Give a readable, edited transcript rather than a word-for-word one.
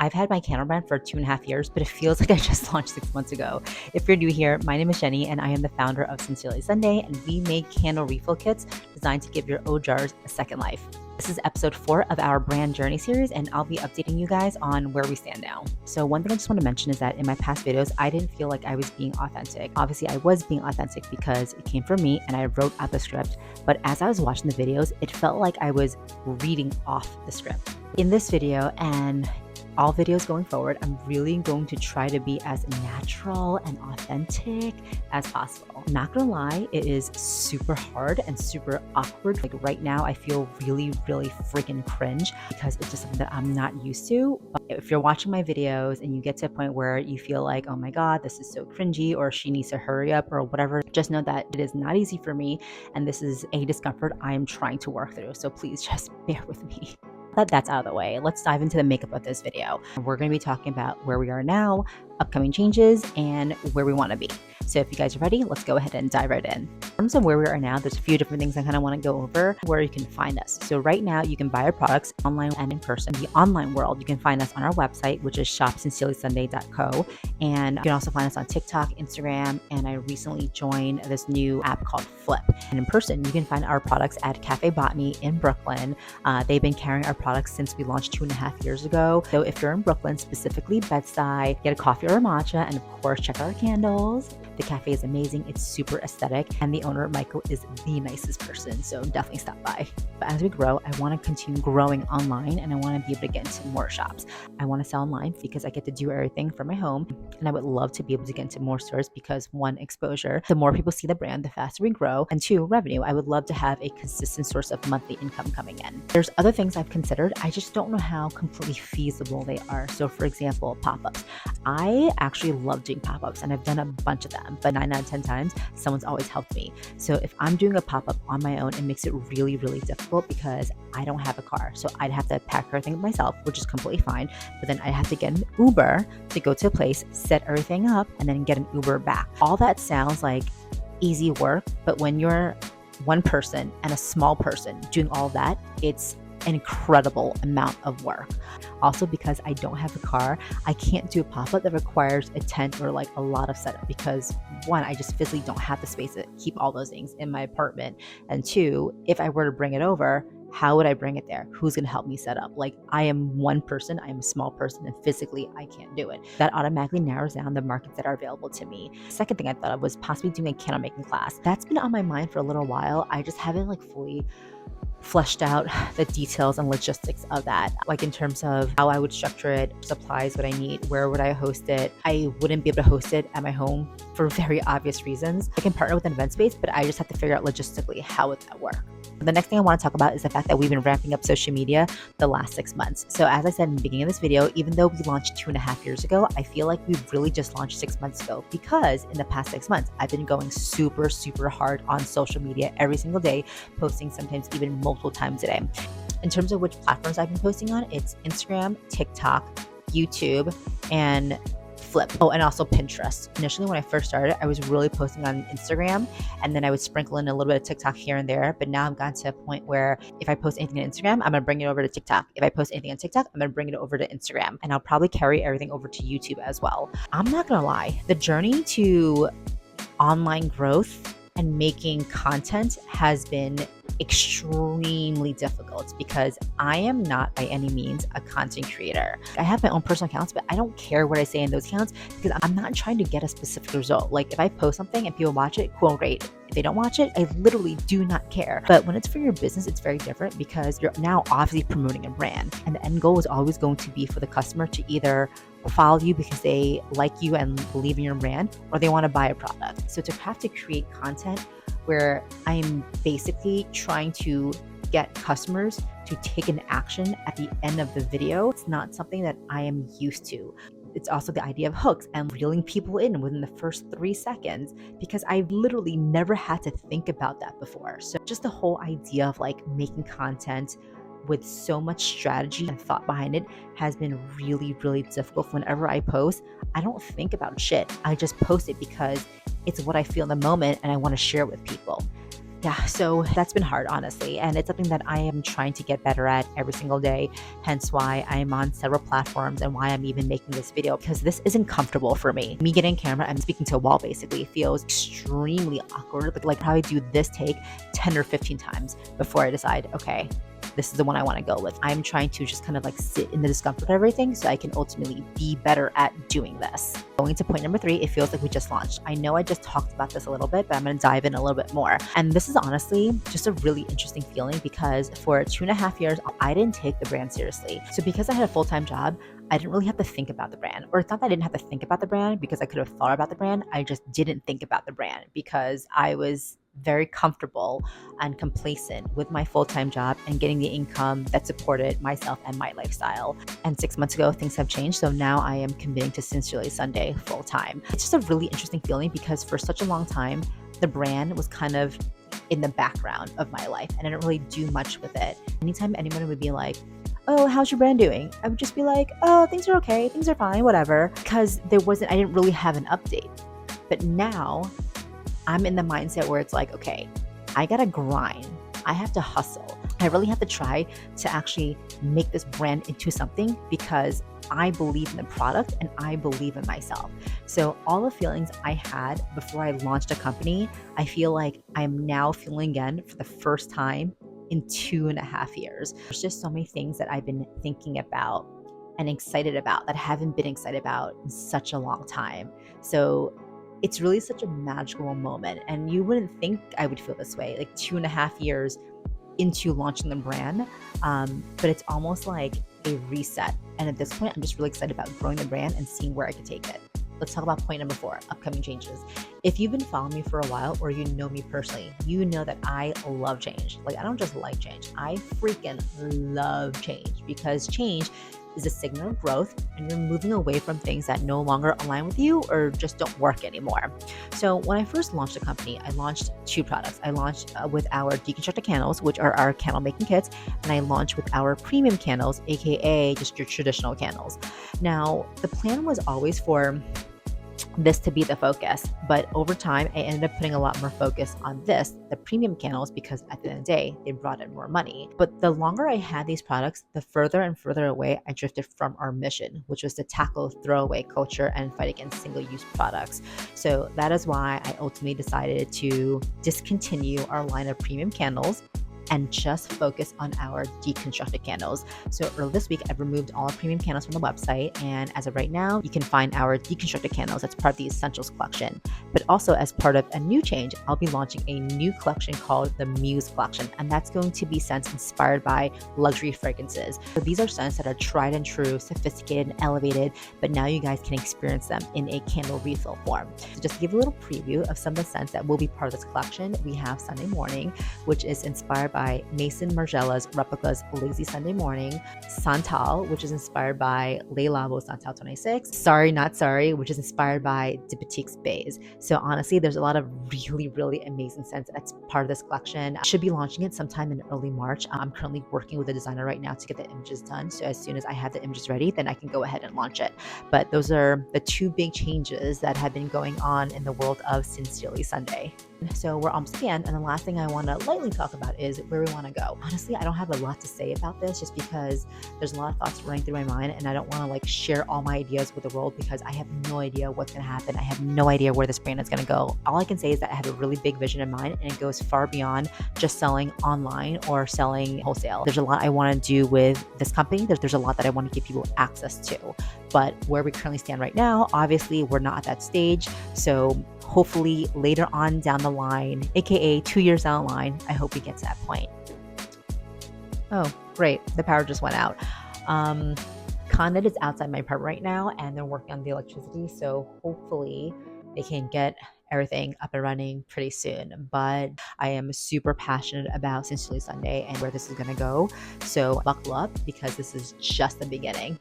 I've had my candle brand for 2.5 years, but it feels like I just launched 6 months ago. If you're new here, my name is Jenny and I am the founder of Sincerely Sunday, and we make candle refill kits designed to give your O jars a second life. This is episode 4 of our brand journey series, and I'll be updating you guys on where we stand now. So one thing I just want to mention is that in my past videos, I didn't feel like I was being authentic. Obviously, I was being authentic because it came from me and I wrote out the script. But as I was watching the videos, it felt like I was reading off the script. In this video and all videos going forward, I'm really going to try to be as natural and authentic as possible. I'm not gonna lie, it is super hard and super awkward. Like right now, I feel really freaking cringe because it's just something that I'm not used to. But if you're watching my videos and you get to a point where you feel like, oh my God, this is so cringy, or she needs to hurry up or whatever, just know that it is not easy for me. And this is a discomfort I'm trying to work through. So please just bear with me. That's out of the way, let's dive into the makeup of this video. We're going to be talking about where we are now, upcoming changes, and where we want to be. So if you guys are ready, let's go ahead and dive right in. In terms of where we are now, there's a few different things I kind of want to go over where you can find us. So right now, you can buy our products online and in person. In the online world, you can find us on our website, which is shopsincerelysunday.co. And you can also find us on TikTok, Instagram, and I recently joined this new app called Flip. And in person, you can find our products at Cafe Botany in Brooklyn. They've been carrying our products since we launched 2.5 years ago. So if you're in Brooklyn, specifically Bed-Stuy, get a coffee or a matcha, and of course, check out our candles. The cafe is amazing. It's super aesthetic, and the owner, Michael, is the nicest person. So definitely stop by. But as we grow, I want to continue growing online, and I want to be able to get into more shops. I want to sell online because I get to do everything from my home, and I would love to be able to get into more stores because 1, exposure. The more people see the brand, the faster we grow, and 2, revenue. I would love to have a consistent source of monthly income coming in. There's other things I've considered. I just don't know how completely feasible they are. So for example, pop-ups. I actually love doing pop-ups, and I've done a bunch of them. But 9 out of 10 times, someone's always helped me. So if I'm doing a pop-up on my own, it makes it really difficult because I don't have a car. So I'd have to pack everything myself, which is completely fine. But then I have to get an Uber to go to a place, set everything up, and then get an Uber back. All that sounds like easy work, but when you're one person and a small person doing all that, it's an incredible amount of work. Also, because I don't have a car, I can't do a pop-up that requires a tent or like a lot of setup because 1, I just physically don't have the space to keep all those things in my apartment. And 2, if I were to bring it over, how would I bring it there? Who's going to help me set up? Like, I am one person, I am a small person, and physically I can't do it. That automatically narrows down the markets that are available to me. Second thing I thought of was possibly doing a candle making class. That's been on my mind for a little while. I just haven't like fully fleshed out the details and logistics of that, like in terms of how I would structure it, supplies what I need, where would I host it. I wouldn't be able to host it at my home for very obvious reasons. I can partner with an event space, but I just have to figure out logistically how would that work. The next thing I want to talk about is the fact that we've been ramping up social media the last 6 months. So as I said in the beginning of this video, even though we launched 2.5 years ago, I feel like we really just launched 6 months ago because in the past 6 months, I've been going super hard on social media every single day, posting sometimes even multiple times a day. In terms of which platforms I've been posting on, it's Instagram, TikTok, YouTube, and Flip. Oh, and also Pinterest. Initially, when I first started, I was really posting on Instagram, and then I would sprinkle in a little bit of TikTok here and there. But now I've gotten to a point where if I post anything on Instagram, I'm going to bring it over to TikTok. If I post anything on TikTok, I'm going to bring it over to Instagram. And I'll probably carry everything over to YouTube as well. I'm not going to lie. The journey to online growth and making content has been extremely difficult because I am not by any means a content creator. I have my own personal accounts, but I don't care what I say in those accounts because I'm not trying to get a specific result. Like if I post something and people watch it, cool, great. If they don't watch it, I literally do not care. But when it's for your business, it's very different because you're now obviously promoting a brand, and the end goal is always going to be for the customer to either follow you because they like you and believe in your brand, or they want to buy a product. So to have to create content where I'm basically trying to get customers to take an action at the end of the video, it's not something that I am used to. It's also the idea of hooks and reeling people in within the first 3 seconds because I've literally never had to think about that before. So just the whole idea of like making content with so much strategy and thought behind it has been really difficult. Whenever I post, I don't think about shit. I just post it because it's what I feel in the moment and I want to share it with people. Yeah, so that's been hard, honestly. And it's something that I am trying to get better at every single day. Hence why I'm on several platforms and why I'm even making this video, because this isn't comfortable for me. Me getting camera and speaking to a wall basically feels extremely awkward. Like probably do this take 10 or 15 times before I decide, okay, this is the one I want to go with. I'm trying to just kind of like sit in the discomfort of everything so I can ultimately be better at doing this. Going to point number 3, it feels like we just launched. I know I just talked about this a little bit, but I'm going to dive in a little bit more. And this is honestly just a really interesting feeling because for 2.5 years, I didn't take the brand seriously. So because I had a full-time job, I didn't really have to think about the brand. Or it's not that I didn't have to think about the brand because I could have thought about the brand. I just didn't think about the brand because I was very comfortable and complacent with my full-time job and getting the income that supported myself and my lifestyle. And 6 months ago, things have changed. So now I am committing to Sincerely Sunday full time. It's just a really interesting feeling because for such a long time, the brand was kind of in the background of my life and I didn't really do much with it. Anytime anyone would be like, oh, how's your brand doing? I would just be like, oh, things are okay. Things are fine, whatever. Because I didn't really have an update. But now I'm in the mindset where it's like, okay, I gotta grind. I have to hustle. I really have to try to actually make this brand into something because I believe in the product and I believe in myself. So all the feelings I had before I launched a company, I feel like I'm now feeling again for the first time in 2.5 years. There's just so many things that I've been thinking about and excited about that I haven't been excited about in such a long time. So it's really such a magical moment. And you wouldn't think I would feel this way, like 2.5 years into launching the brand. But it's almost like a reset. And at this point, I'm just really excited about growing the brand and seeing where I could take it. Let's talk about point number 4, upcoming changes. If you've been following me for a while or you know me personally, you know that I love change. Like I don't just like change. I freaking love change because change is a signal of growth and you're moving away from things that no longer align with you or just don't work anymore. So when I first launched the company, I launched 2 products. I launched with our deconstructed candles, which are our candle making kits, and I launched with our premium candles, aka just your traditional candles. Now, the plan was always for this to be the focus. But over time, I ended up putting a lot more focus on the premium candles, because at the end of the day, they brought in more money. But the longer I had these products, the further and further away I drifted from our mission, which was to tackle throwaway culture and fight against single-use products. So that is why I ultimately decided to discontinue our line of premium candles and just focus on our deconstructed candles. So earlier this week, I've removed all premium candles from the website. And as of right now, you can find our deconstructed candles. That's part of the Essentials collection. But also as part of a new change, I'll be launching a new collection called the Muse collection. And that's going to be scents inspired by luxury fragrances. So these are scents that are tried and true, sophisticated and elevated, but now you guys can experience them in a candle refill form. So just to give a little preview of some of the scents that will be part of this collection, we have Sunday Morning, which is inspired by Mason Margiela's Replicas Lazy Sunday Morning, Santal, which is inspired by Le Labo Santal 26, Sorry Not Sorry, which is inspired by De Petites Bays. So honestly, there's a lot of really, really amazing scents that's part of this collection. I should be launching it sometime in early March. I'm currently working with a designer right now to get the images done. So as soon as I have the images ready, then I can go ahead and launch it. But those are the 2 big changes that have been going on in the world of Sincerely Sunday. So we're almost at the end, and the last thing I want to lightly talk about is where we want to go. Honestly, I don't have a lot to say about this just because there's a lot of thoughts running through my mind, and I don't want to like share all my ideas with the world because I have no idea what's going to happen. I have no idea where this brand is going to go. All I can say is that I have a really big vision in mind, and it goes far beyond just selling online or selling wholesale. There's a lot I want to do with this company. There's a lot that I want to give people access to. But where we currently stand right now, obviously we're not at that stage. So hopefully later on down the line, aka 2 years down the line, I hope we get to that point. Oh, great. The power just went out. Con Ed is outside my apartment right now and they're working on the electricity. So hopefully they can get everything up and running pretty soon. But I am super passionate about Sincerely Sunday and where this is going to go. So buckle up because this is just the beginning.